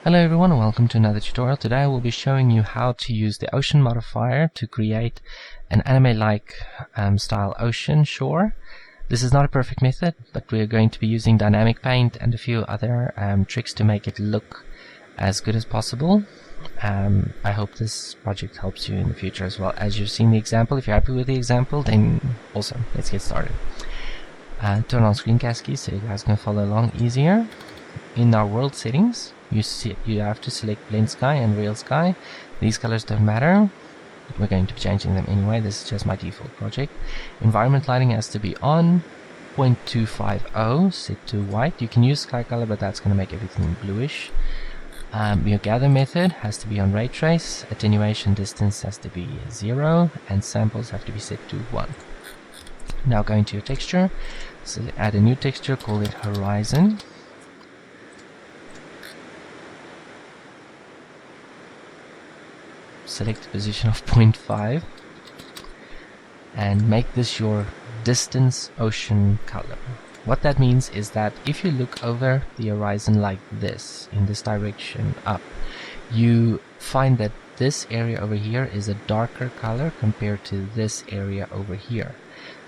Hello everyone and welcome to another tutorial. Today I will be showing you how to use the ocean modifier to create an anime-like style ocean shore. This is not a perfect method, but we are going to be using dynamic paint and a few other tricks to make it look as good as possible. I hope this project helps you in the future as well. As you've seen the example, if you're happy with the example, then awesome, let's get started. Turn on screencast keys so you guys can follow along easier. In our world settings, you have to select blend sky and real sky. These colors don't matter. We're going to be changing them anyway. This is just my default project. Environment lighting has to be on. 0.250 set to white. You can use sky color, but that's going to make everything bluish. Your gather method has to be on ray trace. Attenuation distance has to be 0, and samples have to be set to 1. Now going to your texture. So add a new texture, call it horizon. Select the position of 0.5 and make this your distance ocean color. What that means is that if you look over the horizon like this, in this direction up, you find that this area over here is a darker color compared to this area over here.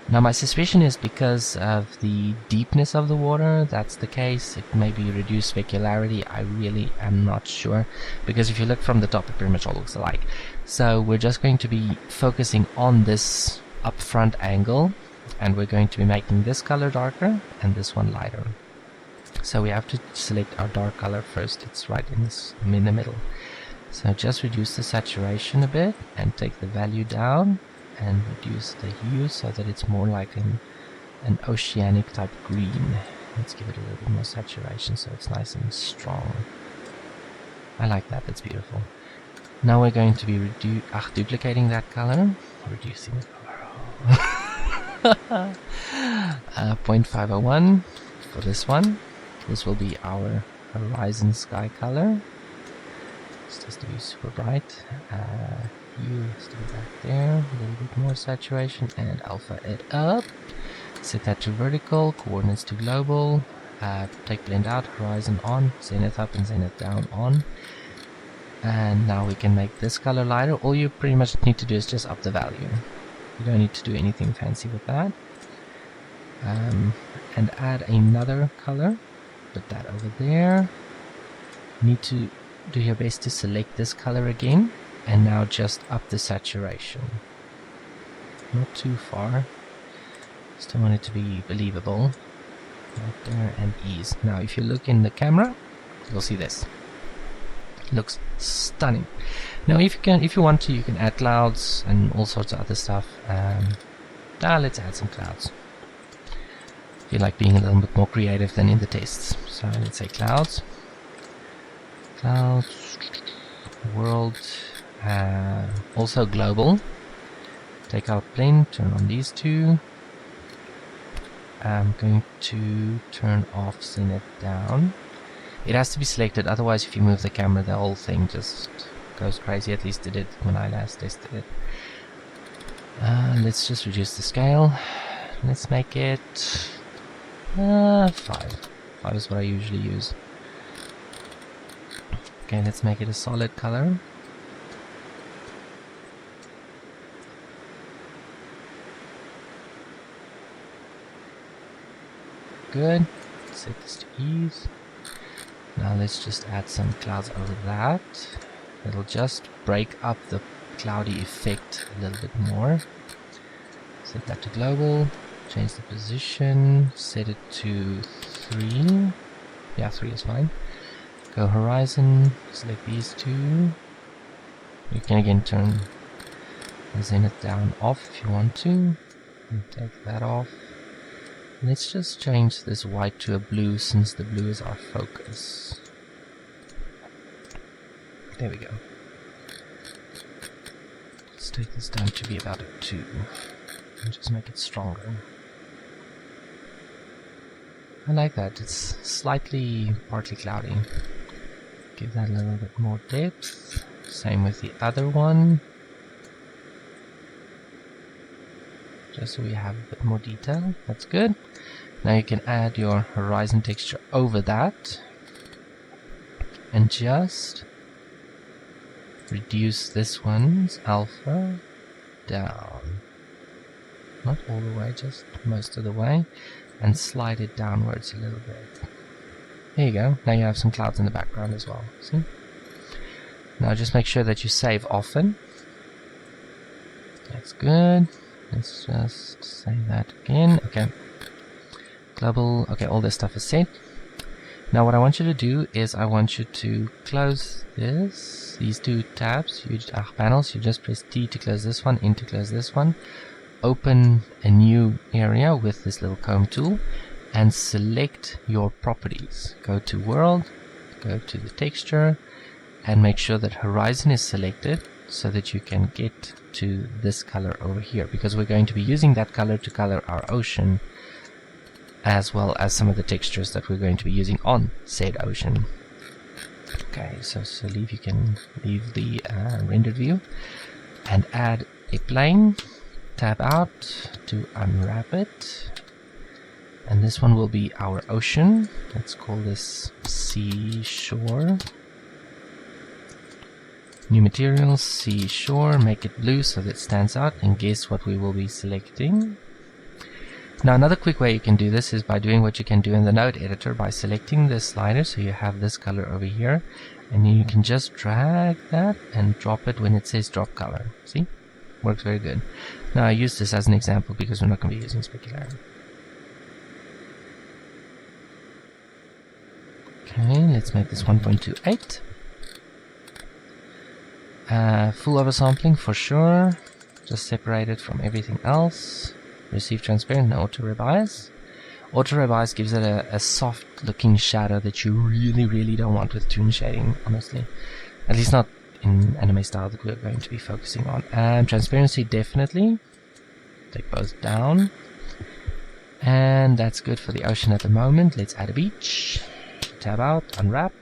Now my suspicion is because of the deepness of the water, that's the case. It may be reduced specularity, I really am not sure, because if you look from the top it pretty much all looks alike. So we're just going to be focusing on this upfront angle, and we're going to be making this color darker and this one lighter. So we have to select our dark color first, it's right in the middle. So just reduce the saturation a bit and take the value down and reduce the hue so that it's more like an oceanic type green. Let's give it a little bit more saturation so it's nice and strong. I like that, that's beautiful. Now we're going to be duplicating that color, reducing the color. 0.501 for this one. This will be our horizon sky color. It's just to be super bright. Hue has to be back there, a little bit more saturation, and alpha it up. Set that to vertical, coordinates to global. Take blend out, horizon on, zenith up and zenith down on. And now we can make this color lighter. All you pretty much need to do is just up the value. You don't need to do anything fancy with that. And add another color. Put that over there. You need to do your best to select this color again. And now just up the saturation. Not too far. Still want it to be believable. Right there and ease. Now if you look in the camera, you'll see this. Looks stunning. Now if you want to, you can add clouds and all sorts of other stuff. Let's add some clouds. I feel like being a little bit more creative than in the tests. So let's say clouds. Clouds. World. Also global. Take out blend, turn on these two. I'm going to turn off zenith down. It has to be selected, otherwise if you move the camera the whole thing just goes crazy. At least it did when I last tested it. Let's just reduce the scale. Let's make it 5. 5 is what I usually use. Okay, let's make it a solid color. Good. Set this to ease. Now let's just add some clouds over that. It'll just break up the cloudy effect a little bit more. Set that to global. Change the position. Set it to 3. Yeah, 3 is fine. Go horizon. Select these two. You can again turn the zenith down off if you want to. And take that off. Let's just change this white to a blue since the blue is our focus. There we go. Let's take this down to be about a 2 and just make it stronger. I like that, it's slightly partly cloudy. Give that a little bit more depth. Same with the other one. Just so we have a bit more detail. That's good. Now you can add your horizon texture over that. and just reduce this one's alpha down. Not all the way, just most of the way, and slide it downwards a little bit. There you go. Now you have some clouds in the background as well. See? Now just make sure that you save often. That's good. Let's just save that again. Okay. Global. Okay, all this stuff is set. Now what I want you to do is I want you to close these two tabs, huge panels. You just press T to close this one, N to close this one. Open a new area with this little comb tool and select your properties. Go to World, go to the texture, and make sure that Horizon is selected so that you can get to this color over here, because we're going to be using that color to color our ocean, as well as some of the textures that we're going to be using on said ocean. Okay, so you can leave the rendered view and add a plane. Tab out to unwrap it, and this one will be our ocean. Let's call this seashore. New material, seashore, make it blue so that it stands out, and guess what we will be selecting. Now another quick way you can do this is by doing what you can do in the node editor by selecting this slider, so you have this color over here, and you can just drag that and drop it when it says drop color. See? Works very good. Now I use this as an example because we're not going to be using specularity. Okay, let's make this 1.28. Full oversampling for sure. Just separate it from everything else. Receive transparent, no auto rebias. Auto rebias gives it a soft looking shadow that you really don't want with toon shading, honestly. At least not in anime style that we're going to be focusing on. And transparency, definitely. Take both down. And that's good for the ocean at the moment. Let's add a beach. Tab out, unwrap.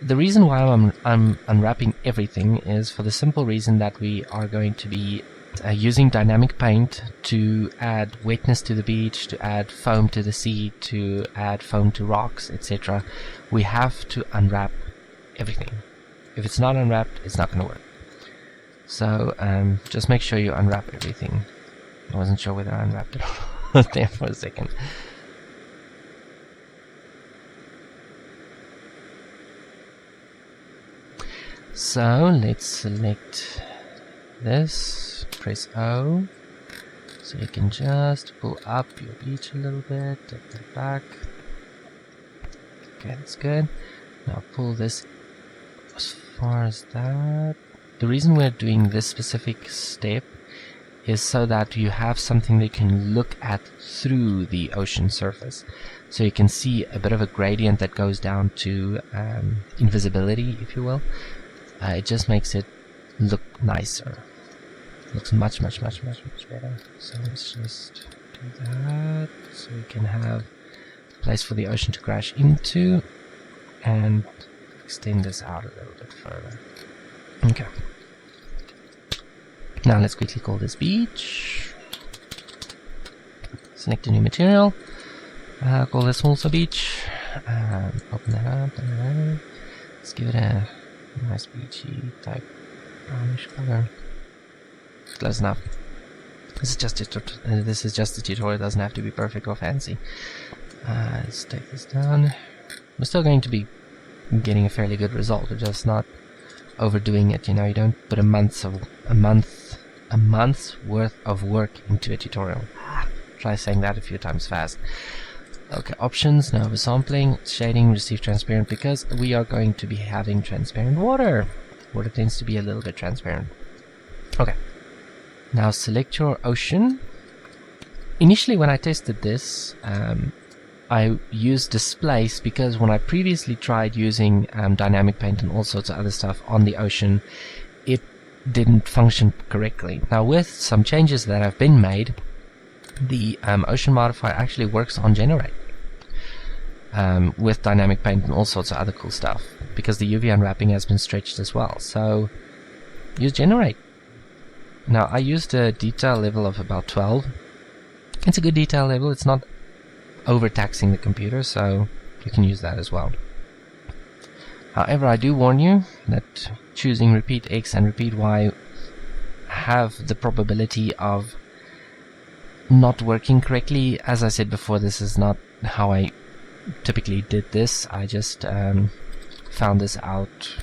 The reason why I'm unwrapping everything is for the simple reason that we are going to be using dynamic paint to add wetness to the beach, to add foam to the sea, to add foam to rocks, etc. We have to unwrap everything. If it's not unwrapped, it's not going to work. So just make sure you unwrap everything. I wasn't sure whether I unwrapped it or not there for a second. So let's select this, press O, so you can just pull up your beach a little bit, take that back. Okay, that's good. Now pull this as far as that. The reason we're doing this specific step is so that you have something that you can look at through the ocean surface. So you can see a bit of a gradient that goes down to invisibility, if you will. It just makes it look nicer. Looks much better. So let's just do that so we can have a place for the ocean to crash into and extend this out a little bit further. Okay. Now let's quickly call this beach. Select a new material. Call this also beach. Open that up. Let's give it a nice beachy type brownish color. Close enough. This is just a tutorial. It doesn't have to be perfect or fancy. Let's take this down. We're still going to be getting a fairly good result. We're just not overdoing it. You know, you don't put a month's worth of work into a tutorial. Try saying that a few times fast. Okay, options, no oversampling, shading, receive transparent, because we are going to be having transparent water. Water tends to be a little bit transparent. Okay, now select your ocean. Initially when I tested this, I used displace because when I previously tried using dynamic paint and all sorts of other stuff on the ocean, it didn't function correctly. Now with some changes that have been made, the ocean modifier actually works on generate with dynamic paint and all sorts of other cool stuff, because the UV unwrapping has been stretched as well. So use generate. Now I used a detail level of about 12. It's a good detail level. It's not overtaxing the computer, so you can use that as well. However, I do warn you that choosing repeat X and repeat Y have the probability of not working correctly. As I said before, this is not how I typically did this. I just found this out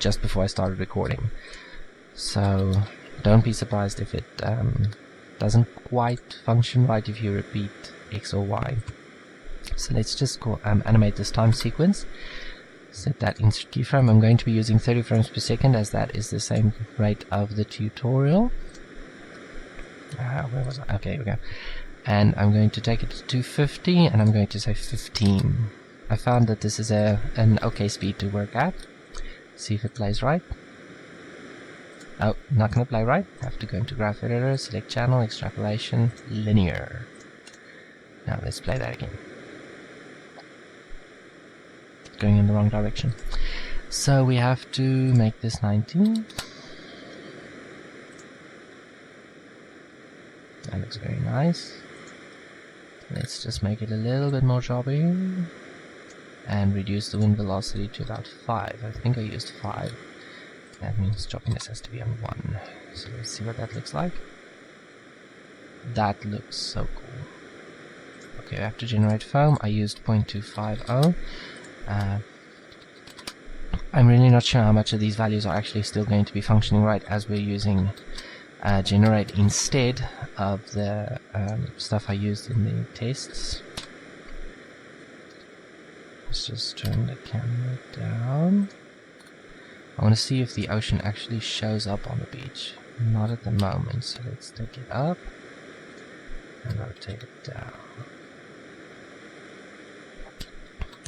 just before I started recording. So don't be surprised if it doesn't quite function right if you repeat X or Y. So let's just go, animate this time sequence. Set that insert keyframe. I'm going to be using 30 frames per second as that is the same rate of the tutorial. Where was I? Okay, here we go. And I'm going to take it to 250 and I'm going to say 15. I found that this is an okay speed to work at. See if it plays right. Oh, not going to play right. I have to go into Graph Editor, select Channel, Extrapolation, Linear. Now let's play that again. Going in the wrong direction. So we have to make this 90. That looks very nice. Let's just make it a little bit more choppy and reduce the wind velocity to about 5. I think I used 5. That means choppiness has to be on 1. So let's see what that looks like. That looks so cool. Okay, I have to generate foam. I used 0.250. I'm really not sure how much of these values are actually still going to be functioning right as we're using generate instead of the stuff I used in the tests. Let's just turn the camera down. I want to see if the ocean actually shows up on the beach. Not at the moment, so let's take it up and rotate it down.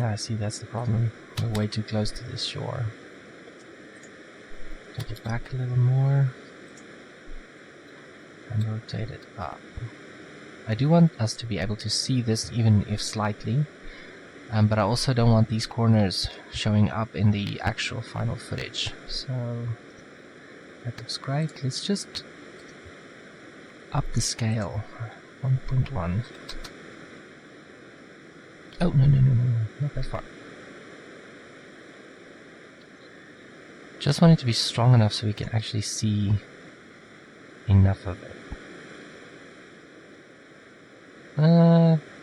I see, that's the problem. We're way too close to this shore. Take it back a little more and rotate it up. I do want us to be able to see this even if slightly, but I also don't want these corners showing up in the actual final footage. So that looks great. Let's just up the scale. 1.1. Oh, no, not that far. Just want it to be strong enough so we can actually see enough of it.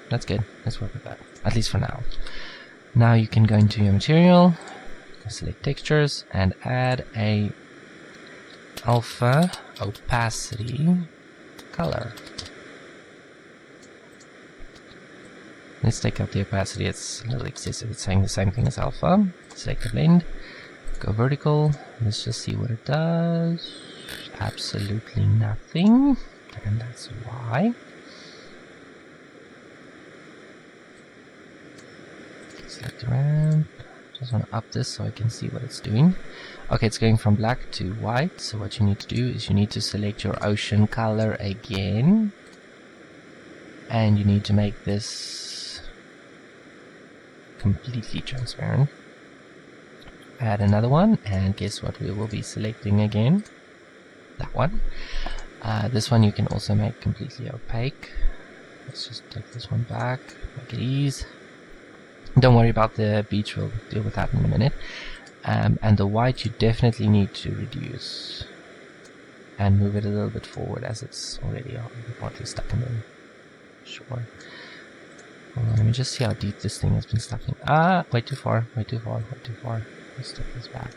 That's good. Let's work with that, at least for now. Now you can go into your material, select textures, and add a alpha opacity color. Let's take out the opacity, it's a little excessive, it's saying the same thing as alpha. Select the blend, go vertical, let's just see what it does. Absolutely nothing, and that's why. Select the ramp, just want to up this so I can see what it's doing. Okay, it's going from black to white, so what you need to do is you need to select your ocean color again, and you need to make this completely transparent. Add another one, and guess what we will be selecting again? That one. This one you can also make completely opaque. Let's just take this one back, make it ease. Don't worry about the beach, we'll deal with that in a minute. And the white you definitely need to reduce and move it a little bit forward as it's already partly stuck in the shore. Hold on, let me just see how deep this thing has been stuck in. Way too far, way too far, way too far. Let's take this back.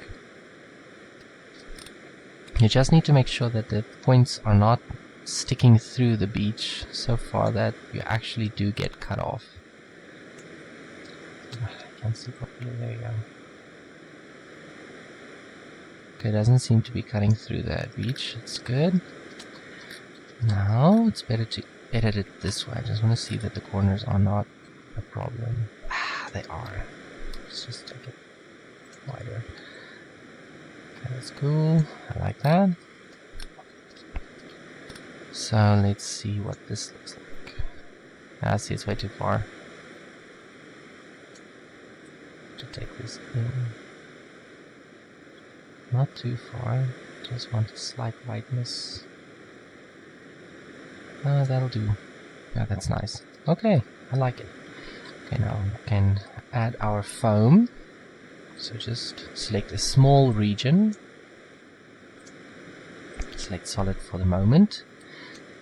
You just need to make sure that the points are not sticking through the beach so far that you actually do get cut off. I can't see properly, there you go. Okay, it doesn't seem to be cutting through the beach, it's good. Now, it's better to edit it this way. I just want to see that the corners are not a problem. They are. Let's just take it wider. Okay, that's cool. I like that. So let's see what this looks like. See, it's way too far to take this in. Not too far. Just want a slight whiteness. That'll do. Yeah, that's nice. Okay, I like it. Okay, now we can add our foam. So just select a small region, select solid for the moment,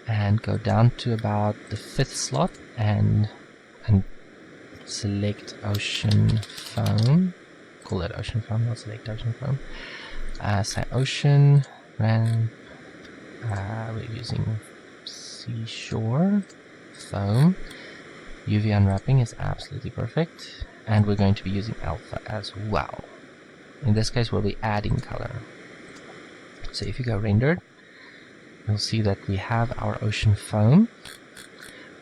and go down to about the 5th slot and select ocean foam. Call it ocean foam, not select ocean foam. Say ocean, and we're using seashore foam. UV unwrapping is absolutely perfect, and we're going to be using alpha as well. In this case, we'll be adding color. So if you go rendered, you'll see that we have our ocean foam,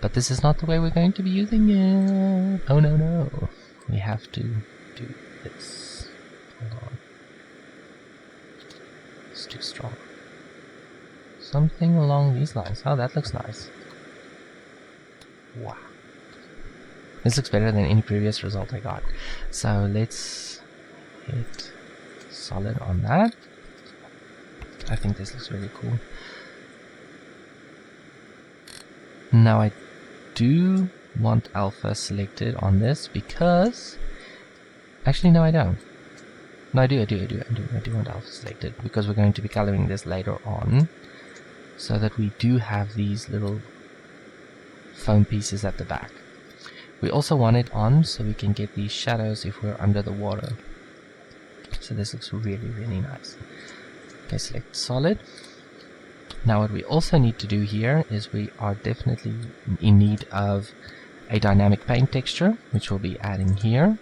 but this is not the way we're going to be using it. Oh no, we have to do this. Hold on, it's too strong. Something along these lines. Oh, that looks nice. Wow, this looks better than any previous result I got. So let's hit solid on that. I think this looks really cool. Now I do want alpha selected on this because actually no, I don't. No, I do want alpha selected because we're going to be coloring this later on, so that we do have these little foam pieces at the back. We also want it on so we can get these shadows if we're under the water. So this looks really nice. Okay, select solid. Now what we also need to do here is we are definitely in need of a dynamic paint texture, which we'll be adding here.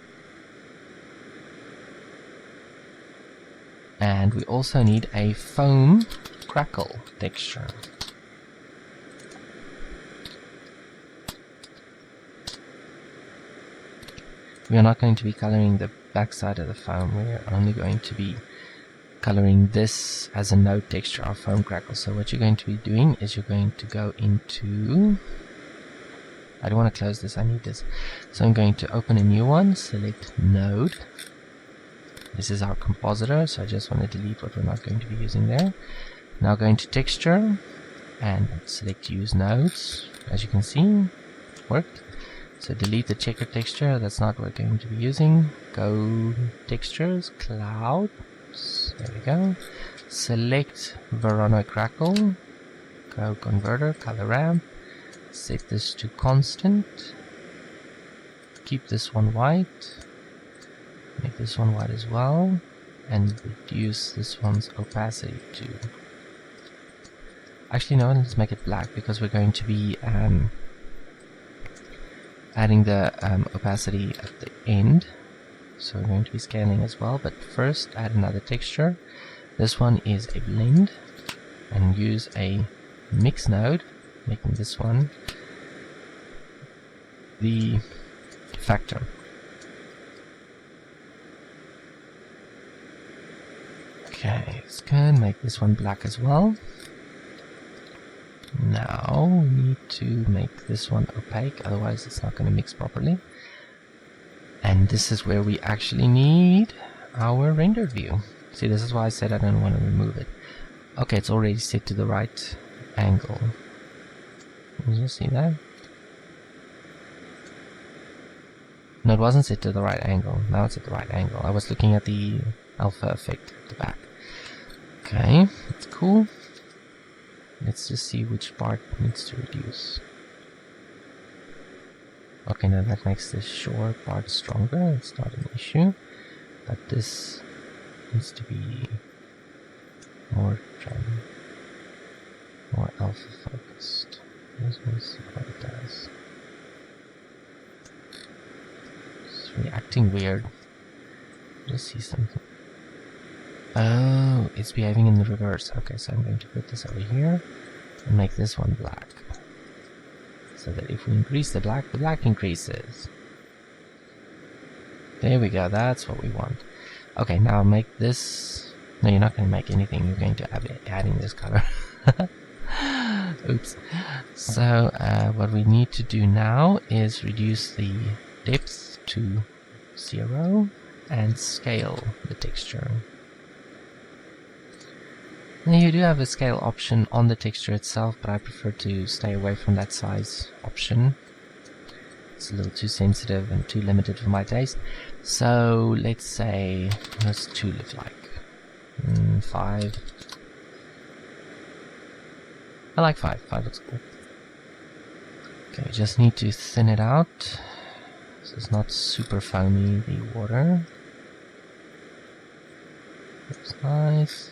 And we also need a foam crackle texture. We are not going to be coloring the backside of the foam, we're only going to be coloring this as a node texture of foam crackle. So what you're going to be doing is you're going to go into, I don't want to close this, I need this. So I'm going to open a new one, select node. This is our compositor, so I just want to delete what we're not going to be using there. Now go into texture and select use nodes. As you can see, it worked. So delete the checker texture, that's not what we're going to be using. Go textures, cloud. There we go. Select Verona Crackle. Go converter, color ramp. Set this to constant. Keep this one white. Make this one white as well. And reduce this one's opacity to... Actually no, let's make it black because we're going to be adding the opacity at the end. So we're going to be scaling as well, but first add another texture. This one is a blend, and use a mix node, making this one the factor. Okay, it's good. Make this one black as well. Now we need to make this one opaque, otherwise it's not going to mix properly. And this is where we actually need our rendered view. See, this is why I said I don't want to remove it. Okay, it's already set to the right angle. Can you see that? No, it wasn't set to the right angle. Now it's at the right angle. I was looking at the alpha effect at the back. Okay, that's cool. Let's just see which part needs to reduce. Okay, now that makes the shore part stronger, it's not an issue. But this needs to be more alpha focused. Let's see what it does. It's reacting weird. Let's see something. Oh, it's behaving in the reverse. Okay, so I'm going to put this over here and make this one black. So that if we increase the black increases. There we go, that's what we want. Okay, now make this... No, you're not going to make anything, you're going to add adding this color. Oops. So, what we need to do now is reduce the depth to 0 and scale the texture. Now you do have a scale option on the texture itself, but I prefer to stay away from that size option. It's a little too sensitive and too limited for my taste. So let's say, what's 2 look like? 5. I like 5. 5 looks cool. Okay, we just need to thin it out. So it's not super foamy, the water. Looks nice.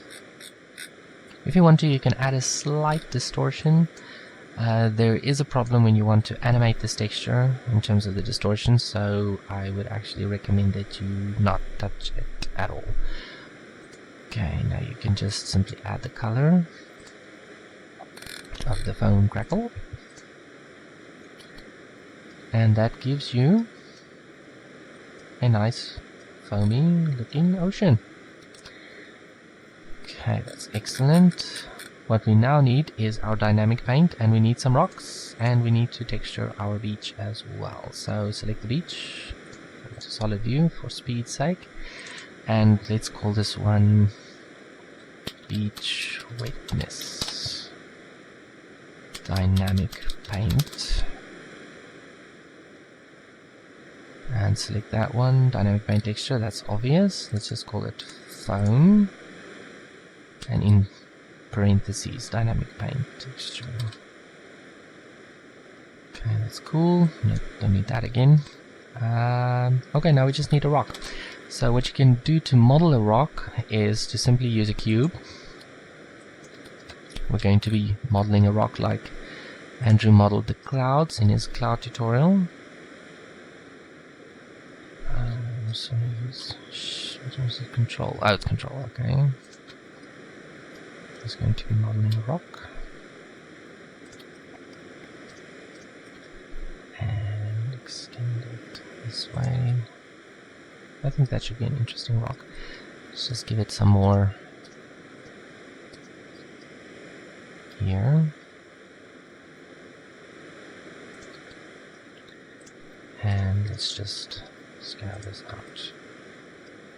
If you want to, you can add a slight distortion. There is a problem when you want to animate this texture in terms of the distortion, so I would actually recommend that you not touch it at all. Okay, now you can just simply add the color of the foam crackle, and that gives you a nice foamy looking ocean. Okay, that's excellent. What we now need is our dynamic paint, and we need some rocks, and we need to texture our beach as well. So select the beach, go to solid view for speed's sake, and let's call this one beach wetness dynamic paint, and select that one, dynamic paint texture. That's obvious. Let's just call it foam, and in parentheses dynamic paint texture. Okay, that's cool. Don't need that again. Okay, now we just need a rock. So what you can do to model a rock is to simply use a cube. We're going to be modeling a rock like Andrew modeled the clouds in his cloud tutorial. So what was it? Control. Oh, it's control. Okay. It's going to be modeling a rock, and extend it this way. I think that should be an interesting rock. Let's just give it some more here, and let's just scale this out.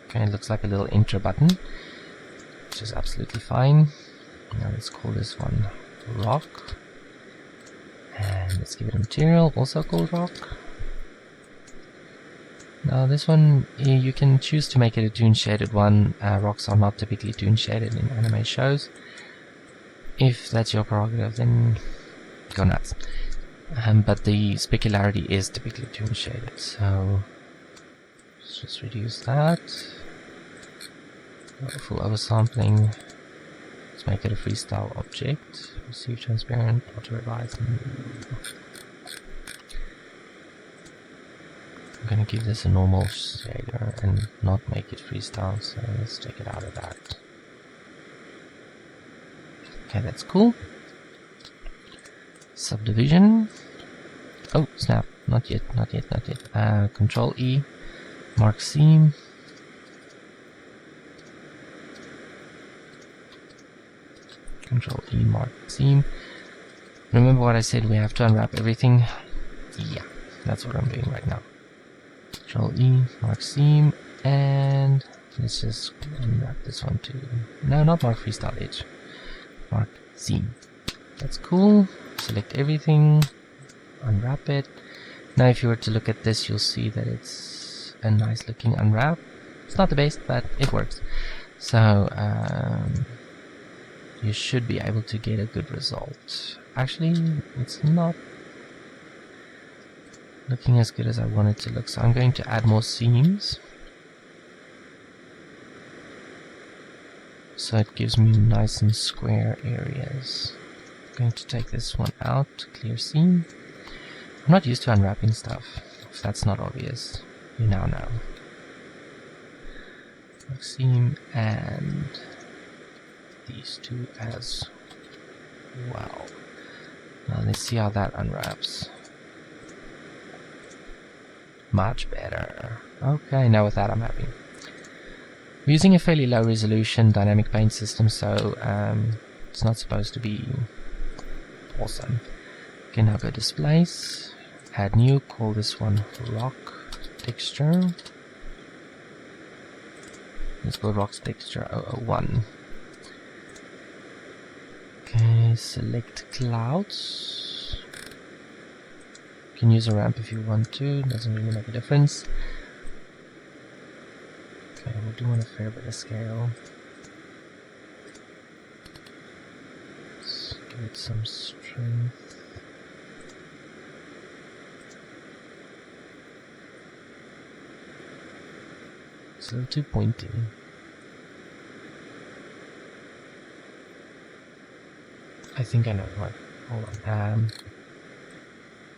Okay, it looks like a little enter button, which is absolutely fine. Now let's call this one rock, and let's give it a material also called rock. Now this one, you can choose to make it a toon shaded one. Rocks are not typically toon shaded in anime shows. If that's your prerogative, then go nuts. But the specularity is typically toon shaded, so let's just reduce that. Full oversampling. Let's make it a freestyle object. Receive transparent, auto revise. I'm gonna give this a normal shader and not make it freestyle, so let's take it out of that. Okay, that's cool. Subdivision. Oh, snap. Not yet, not yet, not yet. Control E, mark seam. Control E, mark seam. Remember what I said, we have to unwrap everything. Yeah, that's what I'm doing right now. Control E, mark seam, and let's just unwrap this one too. No, not mark freestyle edge. Mark seam. That's cool. Select everything, unwrap it. Now if you were to look at this, you'll see that it's a nice looking unwrap. It's not the best, but it works. So you should be able to get a good result. Actually, it's not looking as good as I want it to look, so I'm going to add more seams, so it gives me nice and square areas. I'm going to take this one out, clear seam. I'm not used to unwrapping stuff. If that's not obvious, you now know. Seam, and these two as well. Now let's see how that unwraps. Much better. Okay, now with that I'm happy. We're using a fairly low resolution dynamic paint system, so it's not supposed to be awesome. Okay, now go displace, add new, call this one rock texture. Let's go rocks texture 001. Okay, select clouds. You can use a ramp if you want to, doesn't really make a difference. Okay, we do want a fair bit of scale. Let's give it some strength. It's a little too pointy. I think I know what. Hold on.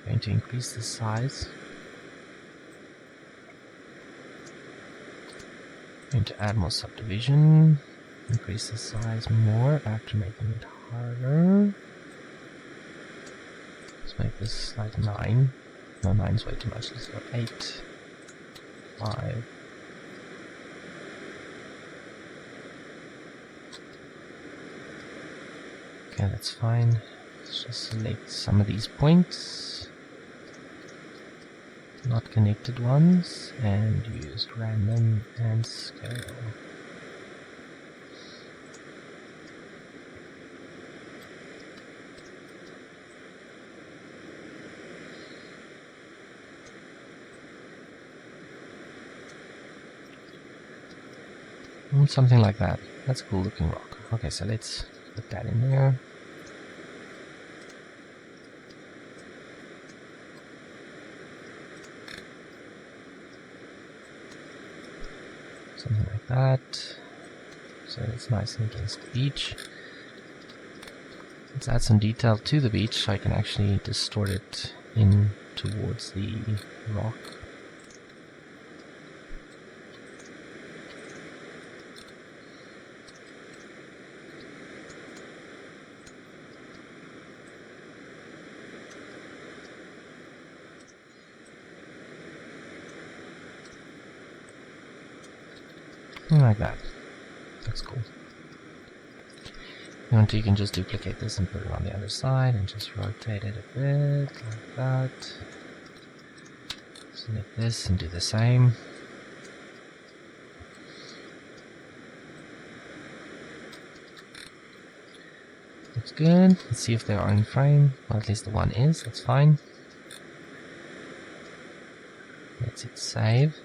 Going to increase the size. Going to add more subdivision. Increase the size more after making it harder. Let's make this like 9. No, 9's way too much. Let's go 8, 5. Okay, that's fine. Let's just select some of these points, not connected ones, and use random and scale. Something like that. That's a cool looking rock. Okay, so let's put that in there. Something like that. So it's nice and against the beach. Let's add some detail to the beach so I can actually distort it in towards the rock. Like that. That's cool. If you want to, you can just duplicate this and put it on the other side and just rotate it a bit like that. Select this and do the same. Looks good. Let's see if they are in frame. Well, at least the one is. That's fine. Let's hit save.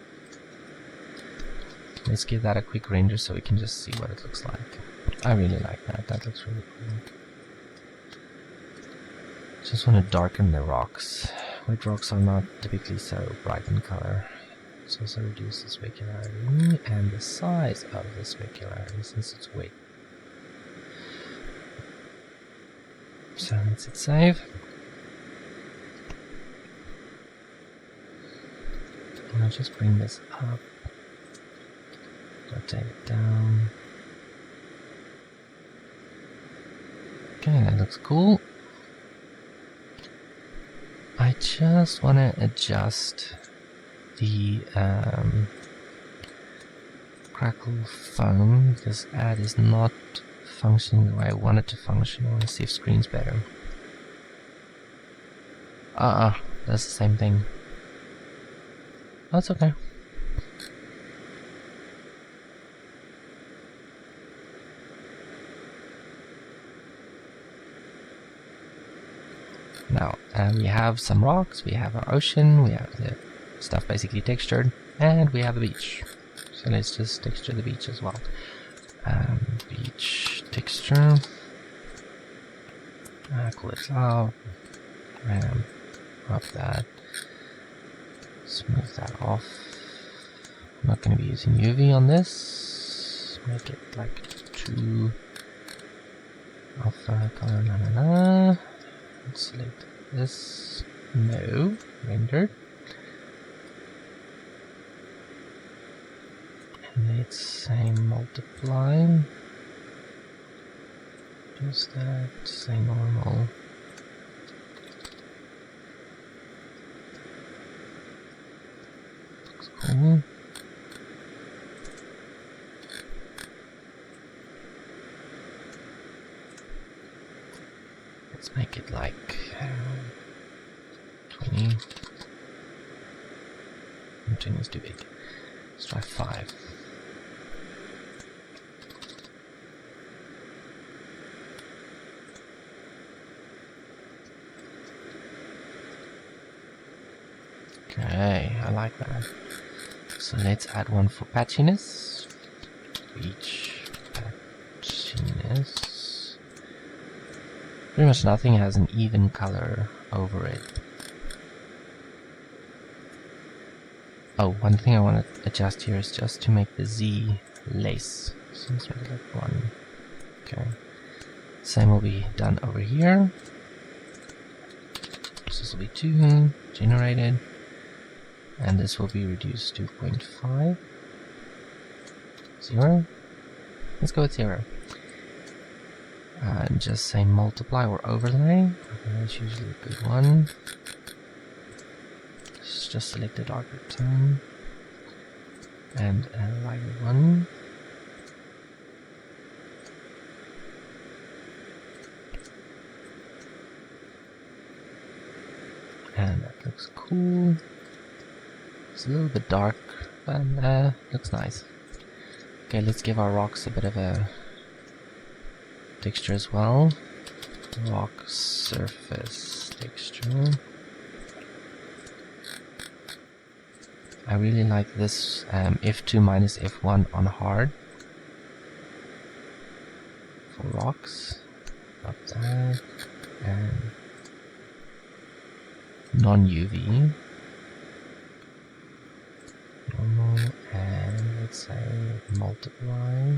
Let's give that a quick render so we can just see what it looks like. I really like that. That looks really cool. Just want to darken the rocks. Wet rocks are not typically so bright in color. Let's also reduce the specularity and the size of the specularity since it's wet. So let's hit save. And I'll just bring this up. Rotate it down. Okay, that looks cool. I just want to adjust the crackle foam because add is not functioning the way I want it to function. I want to see if screen's better. That's the same thing. That's okay. Now, we have some rocks, we have our ocean, we have the stuff basically textured, and we have the beach. So let's just texture the beach as well. Beach texture. Call it cloud. Up that. Smooth that off. I'm not going to be using UV on this. Make it like 2 alpha color. Select this. No. Rendered. And let's say multiply. Just that. Say normal. Looks cool. Let's make it like 20. 20 is too big. Let's try 5. I like that. So let's add one for patchiness. Beach patchiness. Pretty much nothing has an even color over it. Oh, one thing I want to adjust here is just to make the Z less. So let's make it like 1. Okay. Same will be done over here. So this will be 2 generated. And this will be reduced to 0.5. 0. Let's go with 0. And just say multiply or overlay. That's usually a good one. Just select a darker tone and a lighter one. And that looks cool. It's a little bit dark, but looks nice. Okay, let's give our rocks a bit of a texture as well. Rock surface texture. I really like this F2 minus F1 on hard for rocks. Up that and non-UV. Normal, and let's say multiply.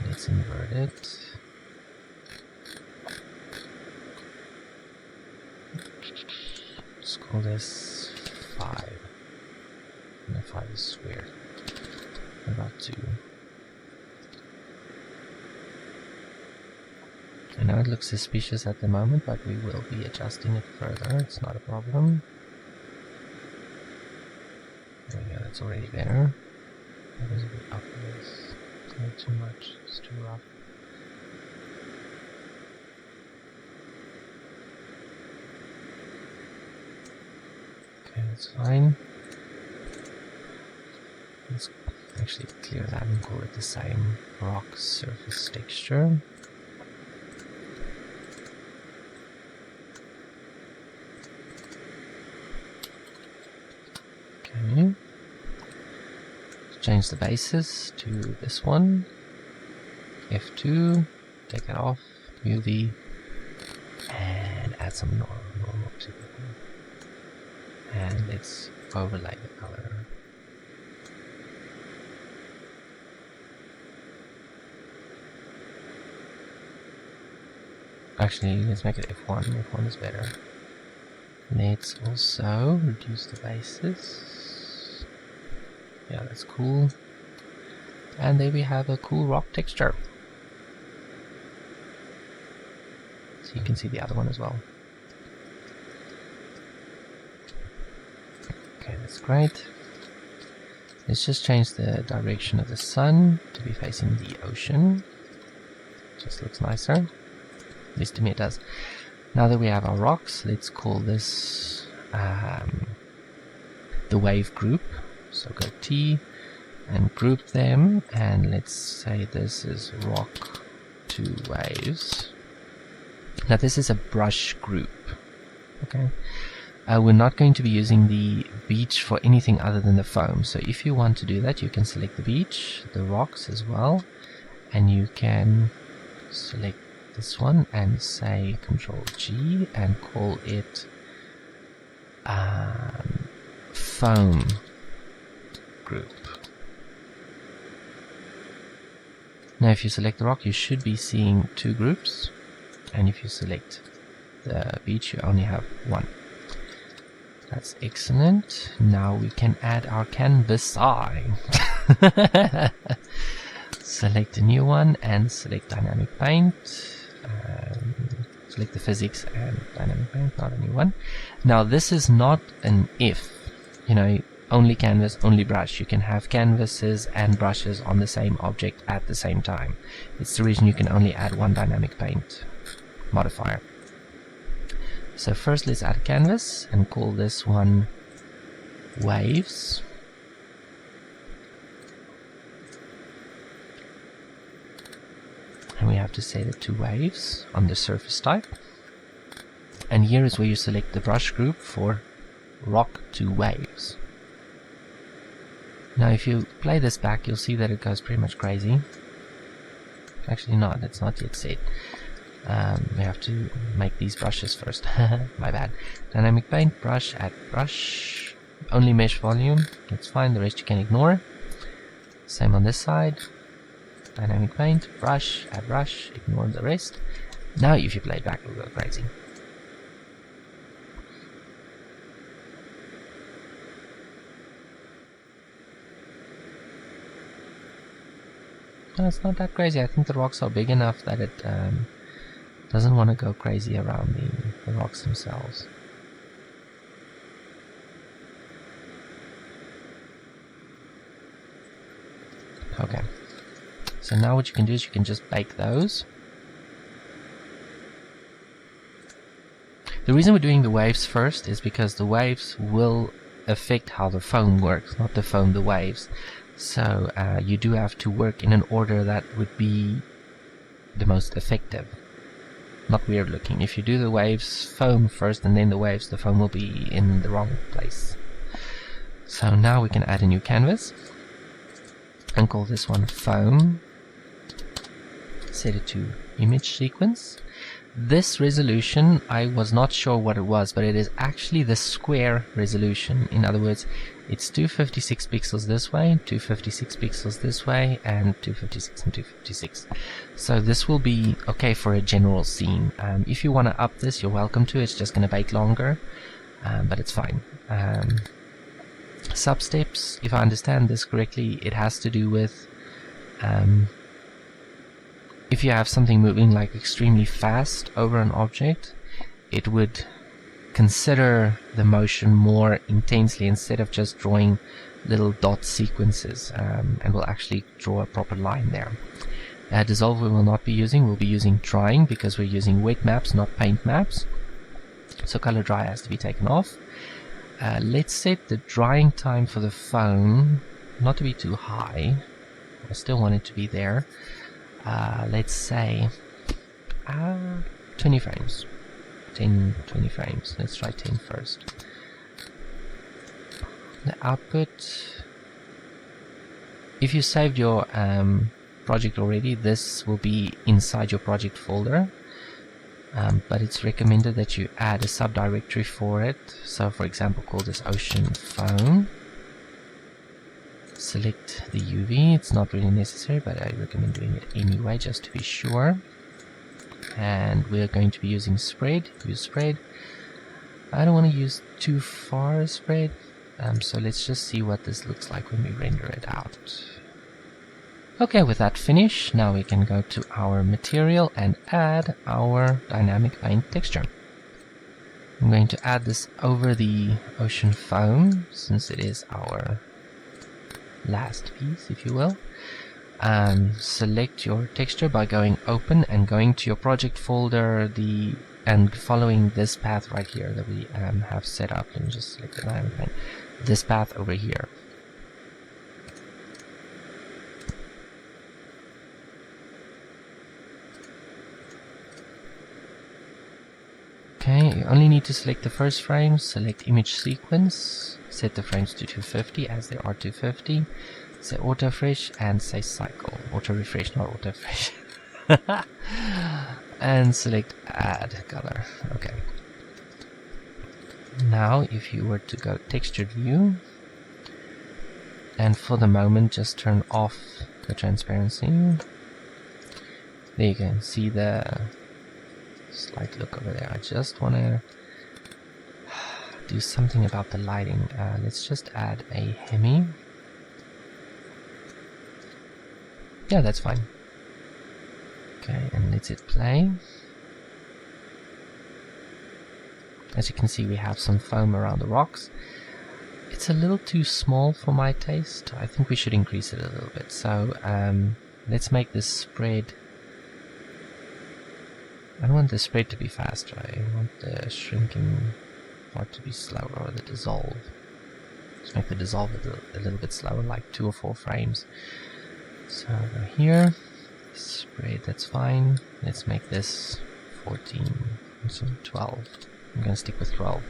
Let's invert it. Let's call this 5. No, 5 is weird. What about 2? I know it looks suspicious at the moment, but we will be adjusting it further. It's not a problem. There we go, that's already better. That was a bit upwards. It's not too much, it's too rough. Okay, that's fine. Let's actually clear that and call it the same rock surface texture. Okay. Change the basis to this one. F2, take it off, UV, and add some normal to it. And let's overlay the color. Actually, let's make it F1. F1 is better. Let's also reduce the basis. Yeah, that's cool. And there we have a cool rock texture. So you can see the other one as well. Okay, that's great. Let's just change the direction of the sun to be facing the ocean. Just looks nicer. At least to me it does. Now that we have our rocks, let's call this the wave group. So go T and group them, and let's say this is rock to waves. Now this is a brush group. Okay. We're not going to be using the beach for anything other than the foam. So if you want to do that, you can select the beach, the rocks as well, and you can select this one and say Control G and call it foam group. Now if you select the rock, you should be seeing 2 groups, and if you select the beach, you only have 1. That's excellent. Now we can add our canvas eye. Select a new one and select dynamic paint. Select the physics and dynamic paint, not a new one. Now this is not an if, you know, only canvas, only brush. You can have canvases and brushes on the same object at the same time. It's the reason you can only add 1 dynamic paint modifier. So first let's add a canvas and call this one waves. And we have to set it to waves on the surface type. And here is where you select the brush group for rock to waves. Now if you play this back, you'll see that it goes pretty much crazy. Actually not, it's not yet set. We have to make these brushes first. My bad. Dynamic paint, brush, add brush. Only mesh volume, that's fine, the rest you can ignore. Same on this side. Dynamic paint, brush, add brush, ignore the rest. Now if you play it back, it will go crazy. No, it's not that crazy. I think the rocks are big enough that it doesn't want to go crazy around the rocks themselves. Okay. So now what you can do is you can just bake those. The reason we're doing the waves first is because the waves will affect how the foam works, not the foam, the waves. So you do have to work in an order that would be the most effective. Not weird looking. If you do the waves foam first and then the waves, the foam will be in the wrong place. So now we can add a new canvas and call this one foam. Set it to image sequence. This resolution, I was not sure what it was, but it is actually the square resolution. In other words, it's 256 pixels this way, 256 pixels this way, and 256 and 256. So this will be okay for a general scene. If you want to up this, you're welcome to. It's just going to bake longer, but it's fine. Substeps, if I understand this correctly, it has to do with if you have something moving like extremely fast over an object, it would consider the motion more intensely instead of just drawing little dot sequences, and will actually draw a proper line there. Dissolve we will not be using, we'll be using drying because we're using wet maps, not paint maps. So color dry has to be taken off. Let's set the drying time for the foam not to be too high. I still want it to be there. Let's say 20 frames. 20 frames. Let's try 10 first. The output, if you saved your project already, this will be inside your project folder, but it's recommended that you add a subdirectory for it. So for example, call this ocean foam. Select the UV. It's not really necessary, but I recommend doing it anyway just to be sure. And we're going to be using spread. Use spread. I don't want to use too far a spread, so let's just see what this looks like when we render it out. Okay, with that finished, now we can go to our material and add our dynamic paint texture. I'm going to add this over the ocean foam since it is our last piece, if you will. Select your texture by going open and going to your project folder and following this path right here that we have set up. Let me just select the dynamic paint. This path over here. Okay, you only need to select the first frame, select image sequence, set the frames to 250 as they are 250, say auto refresh and say cycle. Auto refresh, not auto refresh. And select add color. Okay. Now if you were to go textured view and for the moment just turn off the transparency, there you can see the slight look over there. I just want to do something about the lighting. Let's just add a hemi. Yeah, that's fine. Okay, and let's hit play. As you can see, we have some foam around the rocks. It's a little too small for my taste. I think we should increase it a little bit. So let's make this spread. I don't want the spread to be faster. I want the shrinking part to be slower, or the dissolve. Let's make the dissolve a little bit slower, like 2 or 4 frames. So over here, spread, that's fine. Let's make this 14, so 12. I'm gonna stick with 12.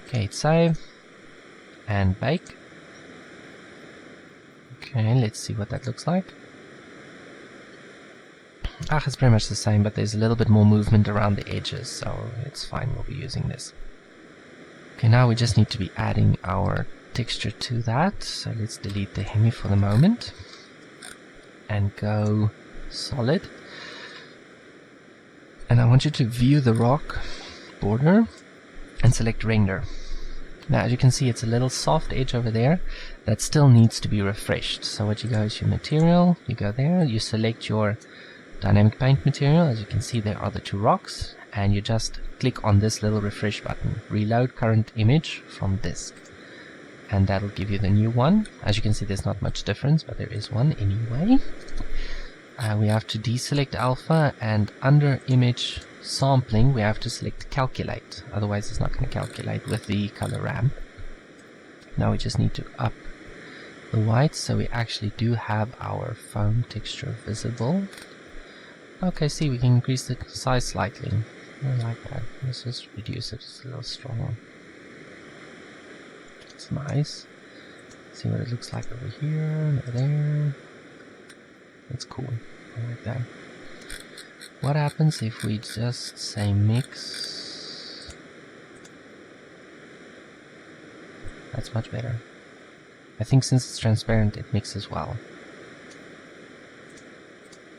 Okay, hit save and bake. Okay, let's see what that looks like. It's pretty much the same, but there's a little bit more movement around the edges, so it's fine, we'll be using this. Okay, now we just need to be adding our texture to that, so let's delete the Hemi for the moment and go solid. And I want you to view the rock border and select render. Now as you can see, it's a little soft edge over there that still needs to be refreshed. So what you go is your material, you go there, you select your dynamic paint material. As you can see, there are the two rocks, and you just click on this little refresh button, reload current image from disk, and that'll give you the new one. As you can see, there's not much difference, but there is one anyway. We have to deselect alpha, and under image sampling we have to select calculate, otherwise it's not going to calculate with the color ramp. Now we just need to up the white so we actually do have our foam texture visible. Okay, see, we can increase the size slightly. I like that. Let's just reduce it, it's a little stronger. It's nice. See what it looks like over here and over there. It's cool. I like that. What happens if we just say mix? That's much better. I think since it's transparent, it mixes well.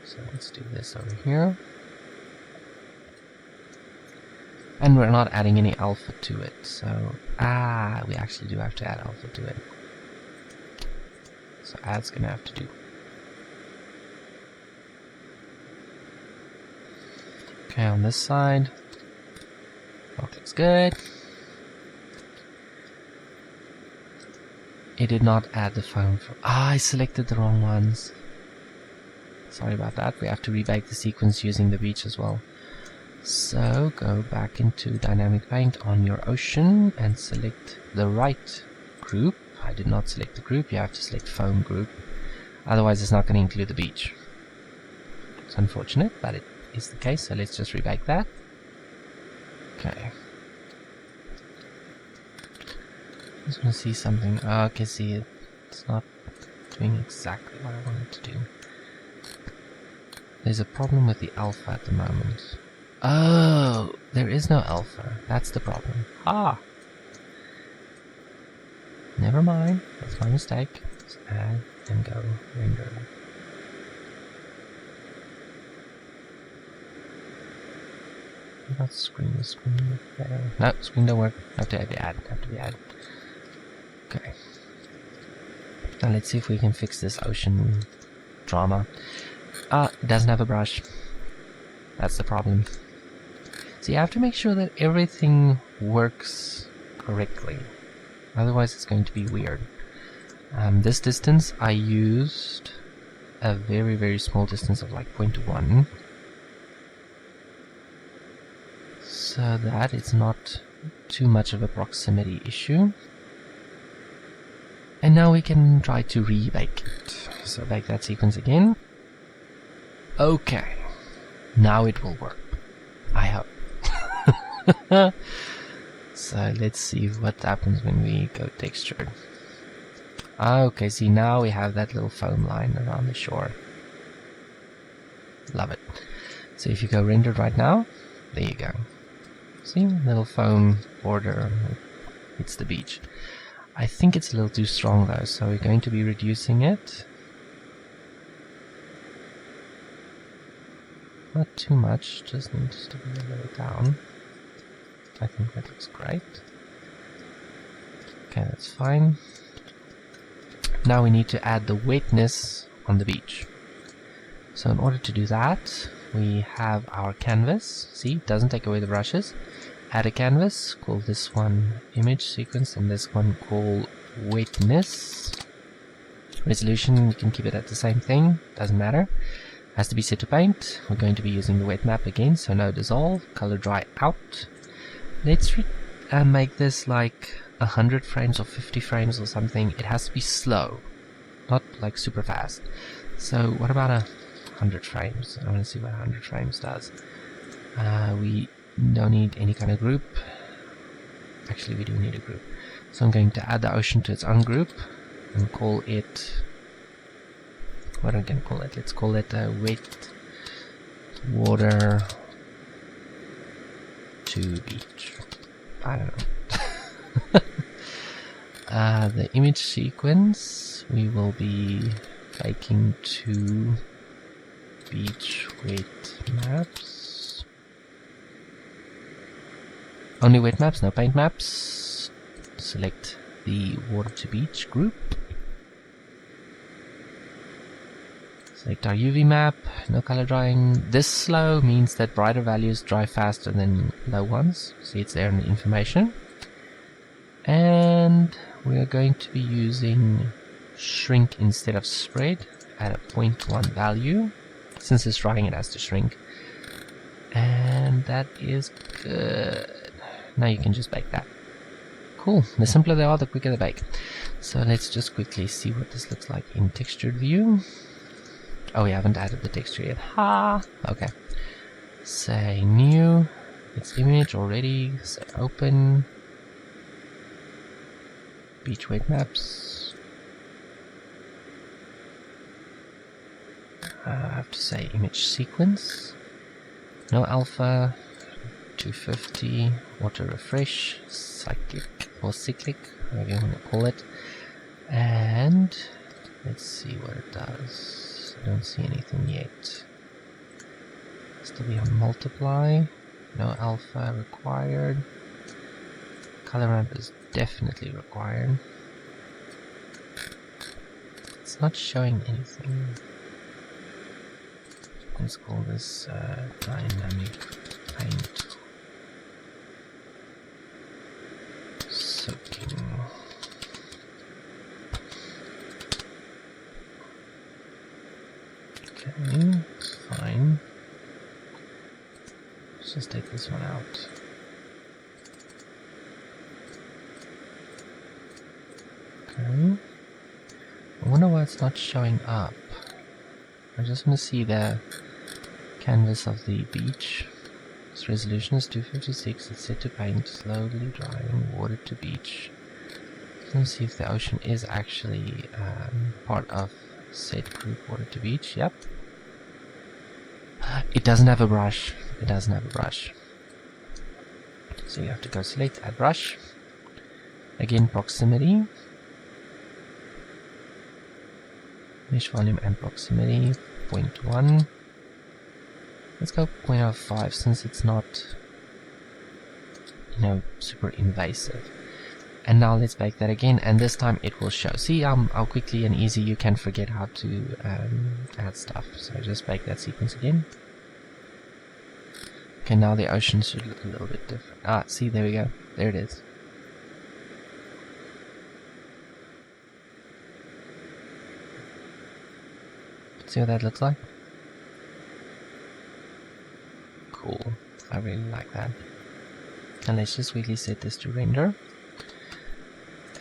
So let's do this over here. And we're not adding any alpha to it, so we actually do have to add alpha to it. So add's gonna have to do. Okay, on this side, that looks good. It did not add the foam for. I selected the wrong ones. Sorry about that. We have to rebake the sequence using the beach as well. So go back into dynamic paint on your ocean and select the right group. I did not select the group. You have to select foam group. Otherwise, it's not going to include the beach. It's unfortunate, but it is the case. So let's just rebake that. Okay. I just want to see something. Oh, okay, see, it's not doing exactly what I wanted to do. There's a problem with the alpha at the moment. Oh, there is no alpha. That's the problem. Never mind. That's my mistake. Let's add and go render. What about screen? Screen look better. No, screen don't work. Have to be added. Okay. Now let's see if we can fix this ocean drama. It doesn't have a brush. That's the problem. So you have to make sure that everything works correctly. Otherwise it's going to be weird. This distance, I used a very, very small distance of like 0.1. So that it's not too much of a proximity issue. And now we can try to rebake it. So bake that sequence again. Okay. Now it will work. I hope. So let's see what happens when we go textured. Okay, see, now we have that little foam line around the shore. Love it. So if you go rendered right now, there you go. See, little foam border. It's the beach. I think it's a little too strong though, so we're going to be reducing it. Not too much, just needs to be a little down. I think that looks great. Okay, that's fine. Now we need to add the wetness on the beach. So in order to do that, we have our canvas. See, it doesn't take away the brushes. Add a canvas, call this one image sequence, and this one call wetness. Resolution, you can keep it at the same thing, doesn't matter. Has to be set to paint. We're going to be using the wet map again, so no dissolve, color dry out. Let's make this like 100 frames or 50 frames or something. It has to be slow, not like super fast. So what about 100 frames? I want to see what 100 frames does. We don't need any kind of group. Actually, we do need a group. So I'm going to add the ocean to its own group and call it, what am I going to call it? Let's call it wet water to beach. I don't know. The image sequence we will be making to beach wet maps. Only wet maps, no paint maps. Select the water to beach group. Select our UV map, no color drying. This slow means that brighter values dry faster than low ones. See, it's there in the information. And we are going to be using shrink instead of spread at a 0.1 value. Since it's drying, it has to shrink. And that is good. Now you can just bake that. Cool. The simpler they are, the quicker they bake. So let's just quickly see what this looks like in textured view. Oh, we haven't added the texture yet. Ha! Okay. Say new. It's image already. Say open. Beach wet maps. I have to say image sequence. No alpha. 250. Auto refresh. Cyclic or cyclic, whatever you want to call it. And let's see what it does. I don't see anything yet. Still be on multiply. No alpha required. Color ramp is definitely required. It's not showing anything. Let's call this dynamic paint soaking. Okay, fine. Let's just take this one out. Okay. I wonder why it's not showing up. I just want to see the canvas of the beach. Its resolution is 256. It's set to paint, slowly drying, water to beach. Let's see if the ocean is actually part of set group water to beach. Yep. It doesn't have a brush. It doesn't have a brush. So you have to go select, add brush. Again, proximity. Mesh volume and proximity, 0.1. Let's go 0.05 since it's not, super invasive. And now let's bake that again, and this time it will show. See how quickly and easy you can forget how to add stuff. So just bake that sequence again. Okay, now the ocean should look a little bit different. Ah, see, there we go. There it is. See what that looks like? Cool. I really like that. And let's just quickly set this to render.